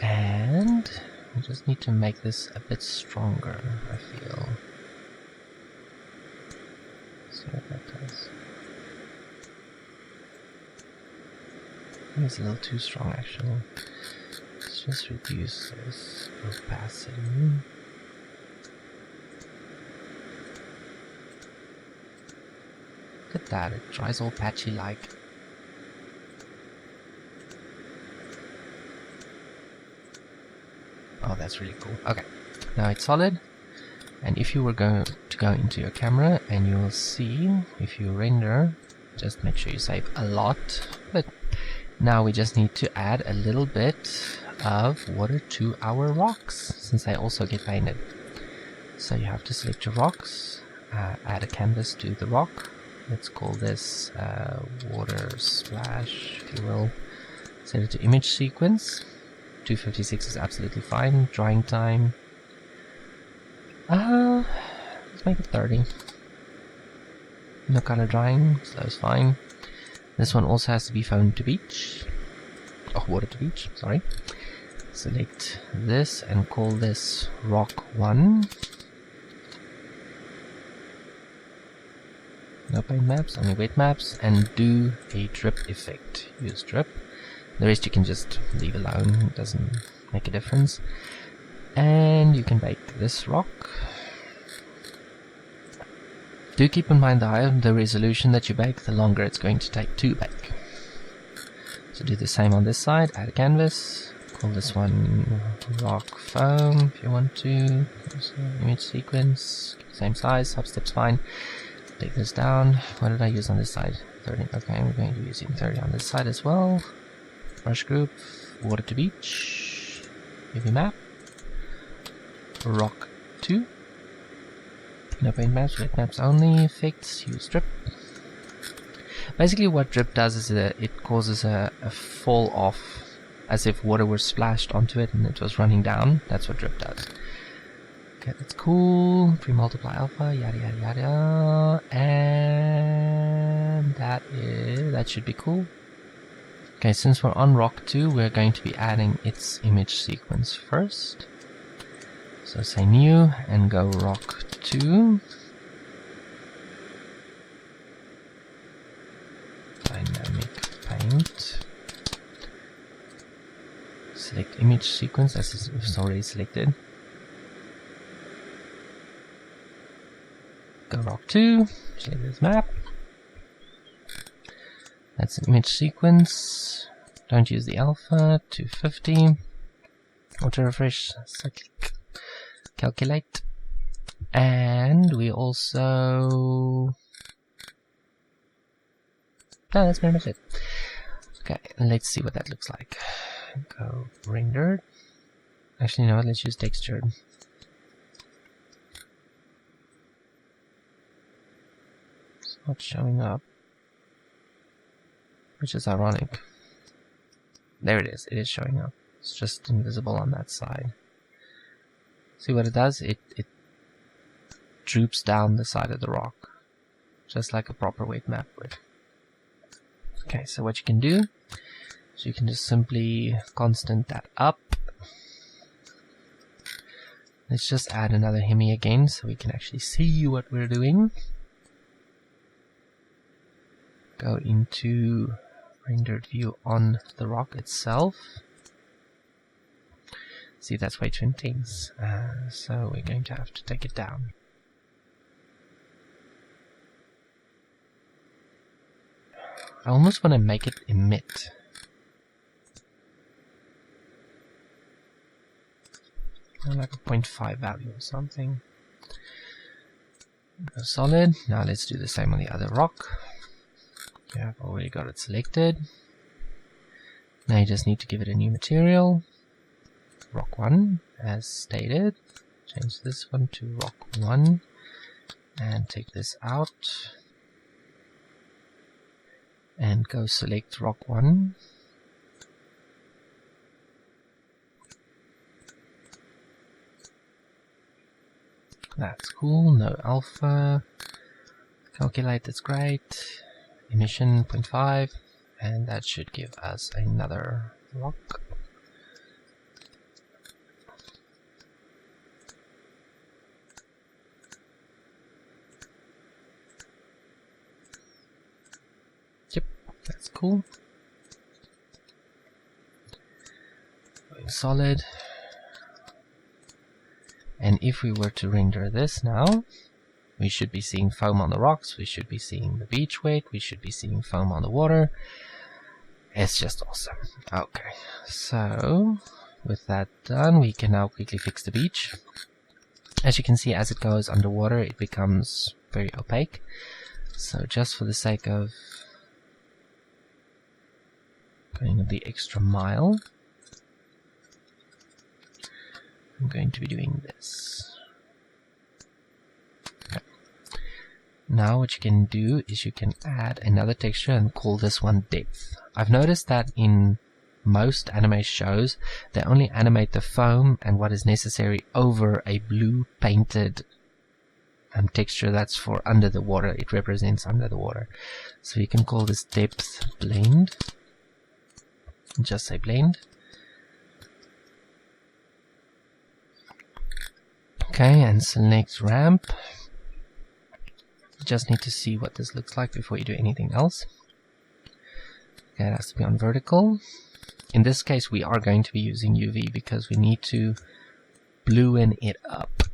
And we just need to make this a bit stronger, I feel. See what that does. I think it's a little too strong actually. Let's just reduce this opacity. Look at that, it dries all patchy like. Oh, that's really cool. Okay, now it's solid. And if you were going to go into your camera, and you will see, if you render, just make sure you save a lot. But now we just need to add a little bit of water to our rocks, since they also get painted. So you have to select your rocks, add a canvas to the rock. Let's call this water splash, if you will. Set it to image sequence. 256 is absolutely fine. Drying time. Let's make it 30. No color drying, so that's fine. This one also has to be phone to beach. Oh, water to beach, sorry. Select this and call this rock 1. No paint maps, only wet maps, and do a drip effect. Use drip. The rest you can just leave alone, it doesn't make a difference. And you can bake this rock. Do keep in mind the higher the resolution that you bake, the longer it's going to take to bake. So do the same on this side, add a canvas, call this one rock foam if you want to, image sequence, same size, substep's fine. Take this down. What did I use on this side? 30. Okay, we're going to be using 30 on this side as well. Brush group, water to beach, UV map, rock 2. No paint maps, wet maps only, effects, use drip. Basically what drip does is it causes a fall off, as if water were splashed onto it and it was running down. That's what drip does. Okay, that's cool. Pre-multiply alpha, yada yada yada. And that should be cool. Okay, since we're on rock 2, we're going to be adding its image sequence first. So say new and go rock 2. Dynamic paint. Select image sequence as it's already selected. Go rock 2. Select this map. That's an image sequence. Don't use the alpha. 250. Auto refresh. Click. Calculate. And we also... No, that's pretty much it. Okay, let's see what that looks like. Go rendered. Actually, you know what? Let's use textured. It's not showing up, which is ironic. There it is. It is showing up. It's just invisible on that side. See what it does? It droops down the side of the rock, just like a proper weight map would. Okay, so what you can do is you can just simply constant that up. Let's just add another Hemi again so we can actually see what we're doing. Go into rendered view on the rock itself. See, that's way too intense. So we're going to have to take it down. I almost want to make it emit. Like a 0.5 value or something. Go solid. Now let's do the same on the other rock. Okay, I've already got it selected. Now you just need to give it a new material. Rock 1 as stated. Change this one to rock 1 and take this out. And go select rock 1. That's cool. No alpha. Calculate, that's great. Emission 0.5, and that should give us another rock. Yep, that's cool. Going solid. And if we were to render this now, we should be seeing foam on the rocks, we should be seeing the beach weight, we should be seeing foam on the water. It's just awesome. Okay, so with that done, we can now quickly fix the beach. As you can see, as it goes underwater, it becomes very opaque. So just for the sake of going the extra mile, I'm going to be doing this. Okay. Now what you can do is you can add another texture and call this one depth. I've noticed that in most anime shows, they only animate the foam and what is necessary over a blue painted texture that's for under the water. It represents under the water. So you can call this depth blend. Just say blend. Okay, and select ramp. You just need to see what this looks like before you do anything else. Okay, it has to be on vertical. In this case, we are going to be using UV because we need to blueing it up.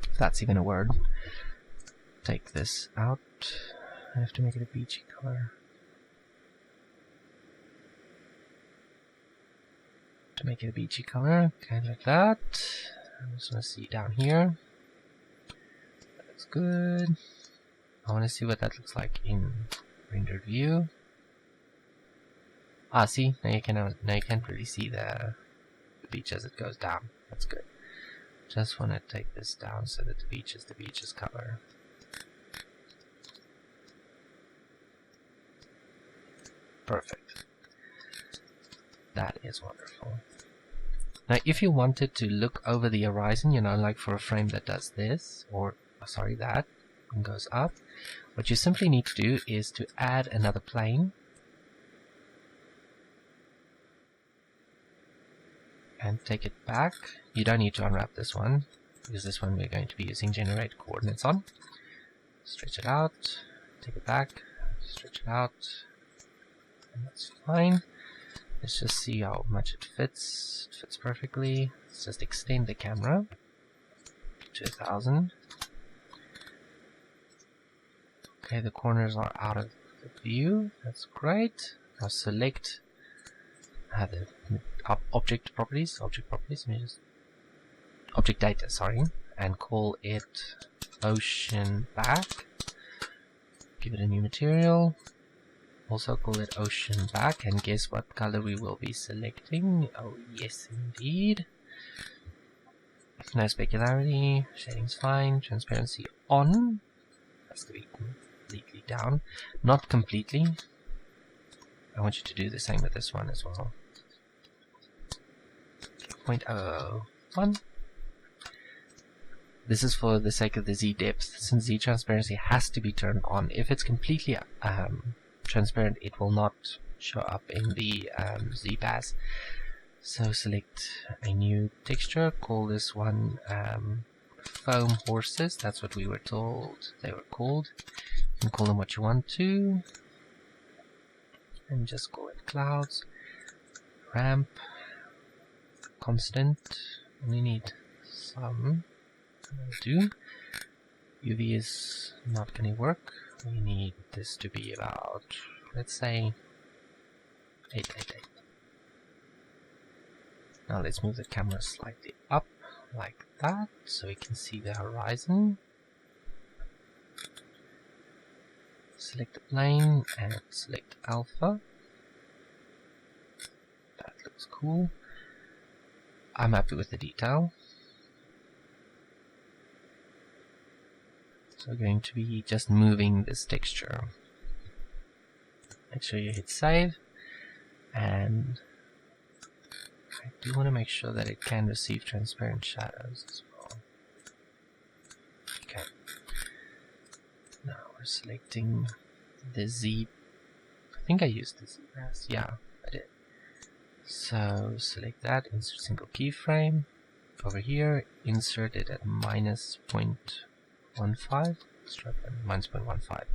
If that's even a word. Take this out. I have to make it a beachy color. To make it a beachy color, kind of like that. I just want to see down here. That looks good. I want to see what that looks like in rendered view. Ah, see, now you can't really see the beach as it goes down. That's good. Just want to take this down so that the beach is color. Perfect. That is wonderful. Now, if you wanted to look over the horizon, you know, like for a frame that does this, or sorry, that, and goes up, what you simply need to do is to add another plane. And take it back. You don't need to unwrap this one, because this one we're going to be using generate coordinates on. Stretch it out, take it back, stretch it out, and that's fine. Let's just see how much it fits. It fits perfectly. Let's just extend the camera to 1000. Okay, the corners are out of the view. That's great. Now select the object properties. Let me just object data. Sorry, and call it ocean back. Give it a new material. Also call it ocean back, and guess what color we will be selecting? Oh yes indeed. No specularity, shading's fine, transparency on. Has to be completely down. Not completely. I want you to do the same with this one as well. 0.001. This is for the sake of the Z depth, since Z transparency has to be turned on. If it's completely transparent, it will not show up in the Z pass. So select a new texture, call this one foam horses. That's what we were told they were called. You can call them what you want to, and just call it clouds. Ramp constant. We need some. Do UV is not going to work. We need this to be about, let's say, 888. Now let's move the camera slightly up like that so we can see the horizon. Select the plane and select alpha. That looks cool. I'm happy with the detail. So we're going to be just moving this texture. Make sure you hit save, and I do want to make sure that it can receive transparent shadows as well. Okay. Now we're selecting the Z. I think I used the Z pass. Yeah, I did. So select that, insert single keyframe. Over here, insert it at -0.15. -0.15.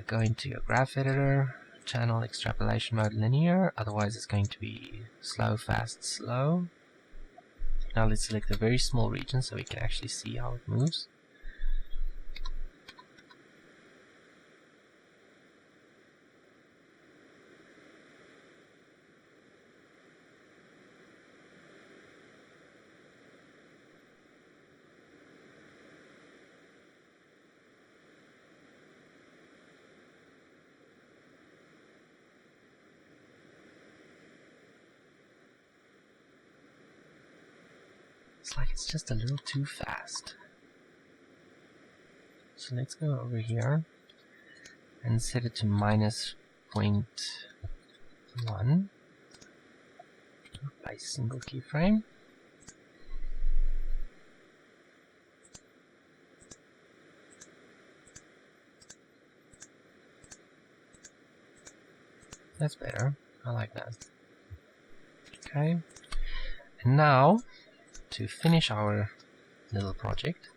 Go into your graph editor, channel extrapolation mode linear, otherwise it's going to be slow, fast, slow. Now let's select a very small region so we can actually see how it moves. It's like it's just a little too fast. So let's go over here and set it to -0.1 by single keyframe. That's better. I like that. Okay. And now, to finish our little project,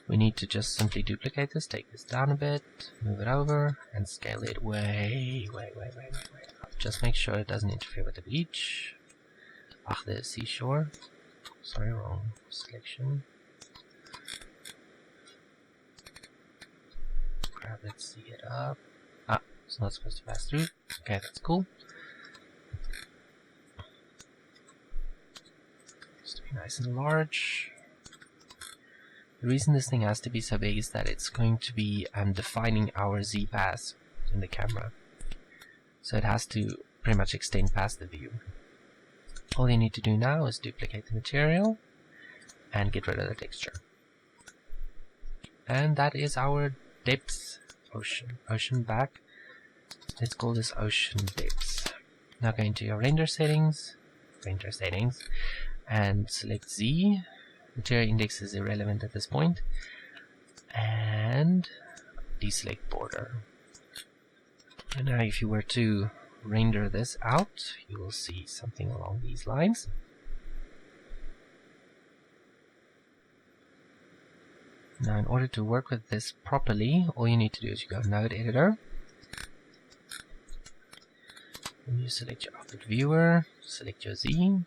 we need to just simply duplicate this, take this down a bit, move it over, and scale it way up just make sure it doesn't interfere with the beach. Ach, the seashore. Sorry, wrong selection. Grab it, see it up. Ah, it's not supposed to pass through. Okay, that's cool. Just to be nice and large. The reason this thing has to be so big is that it's going to be defining our Z-pass in the camera. So it has to pretty much extend past the view. All you need to do now is duplicate the material and get rid of the texture. And that is our depth ocean back. Let's call this ocean depth. Now go into your render settings, and select Z. Material index is irrelevant at this point, and deselect border. And now if you were to render this out, you will see something along these lines. Now in order to work with this properly, all you need to do is you go Node Editor, and you select your output viewer, select your Z,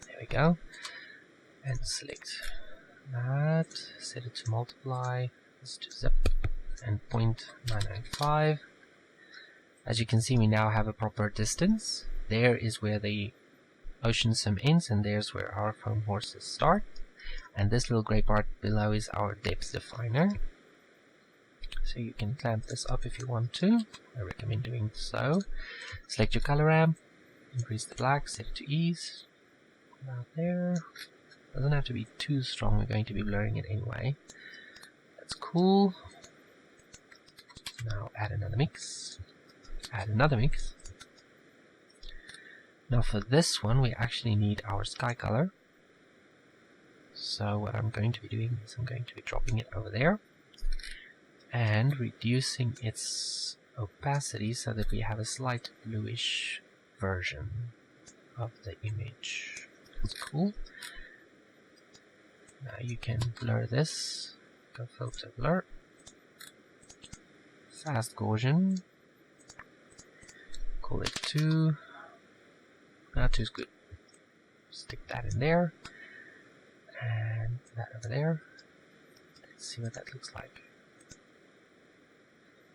there we go, and select that, set it to multiply, let's do zip, and 0.995. As you can see, we now have a proper distance. There is where the ocean sim ends, and there's where our foam horses start. And this little gray part below is our depth definer. So you can clamp this up if you want to. I recommend doing so. Select your color ramp, increase the black, set it to ease. About there. Doesn't have to be too strong, we're going to be blurring it anyway. That's cool. Now add another mix. Add another mix. Now for this one we actually need our sky color. So what I'm going to be doing is I'm going to be dropping it over there and reducing its opacity so that we have a slight bluish version of the image. That's cool. Now you can blur this. Go filter blur. Fast Gaussian. Call it 2. Not 2 is good. Stick that in there. And that over there. Let's see what that looks like.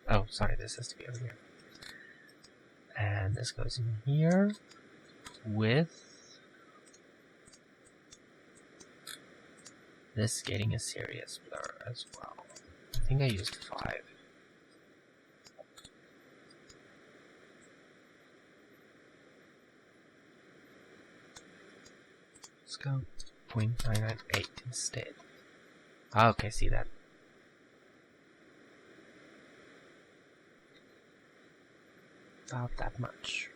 Oh, sorry, this has to be over here. And this goes in here with this getting a serious blur as well. I think I used 5. Let's go 0.998 instead. Okay, see that. About that much.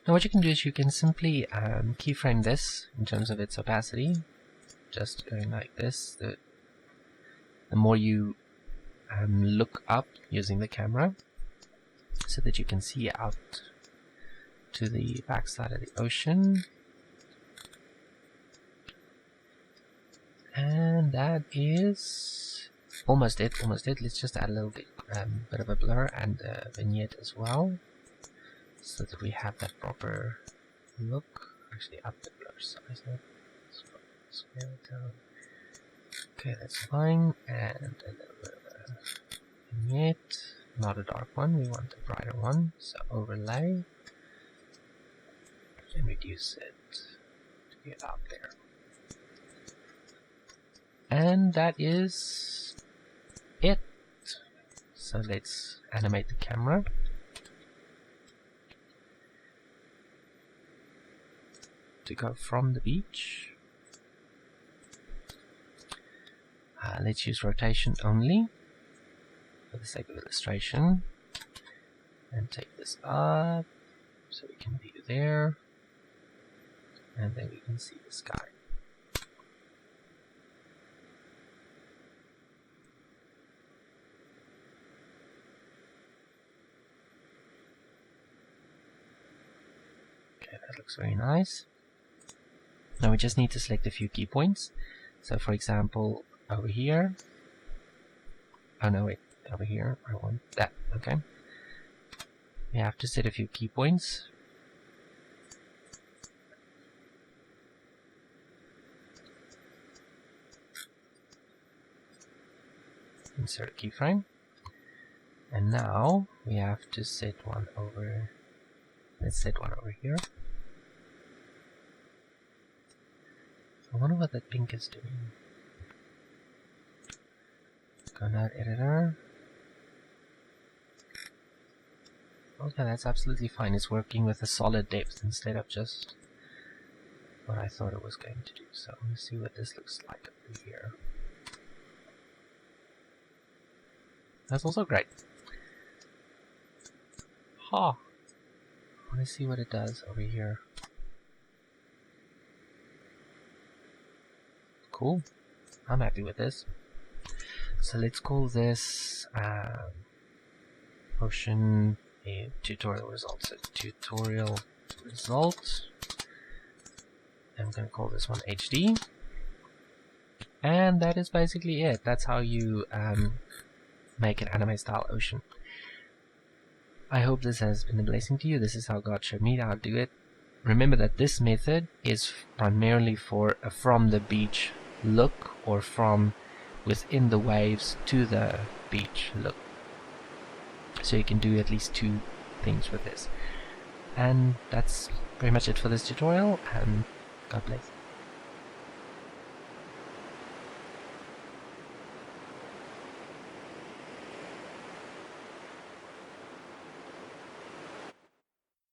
Now what you can do is you can simply keyframe this in terms of its opacity. Just going like this. The more you look up using the camera, so that you can see out to the backside of the ocean. And that is almost it, Let's just add a little bit of a blur and a vignette as well, so that we have that proper look. Actually up the blur size, scale it down. Okay, that's fine, and a little bit of a vignette. Not a dark one, we want a brighter one, so overlay and reduce it to get out there. And that is it. So let's animate the camera. To go from the beach. Let's use rotation only for the sake of illustration, and take this up so we can view there, and then we can see the sky. Okay, that looks very nice. Now we just need to select a few key points. So for example, over here. Oh no, wait, over here. I want that. Okay. We have to set a few key points. Insert a keyframe. And now we have to set one over. Let's set one over here. I wonder what that pink is doing. Go now editor. Okay, that's absolutely fine. It's working with a solid depth instead of just what I thought it was going to do. So let's see what this looks like over here. That's also great. Ha! I want to see what it does over here. Cool. I'm happy with this. So let's call this Ocean a tutorial result. So tutorial result. I'm going to call this one HD. And that is basically it. That's how you make an anime style ocean. I hope this has been a blessing to you. This is how God showed me how to do it. Remember that this method is primarily for a from the beach look, or from within the waves to the beach look. So you can do at least two things with this. And that's pretty much it for this tutorial, and God bless.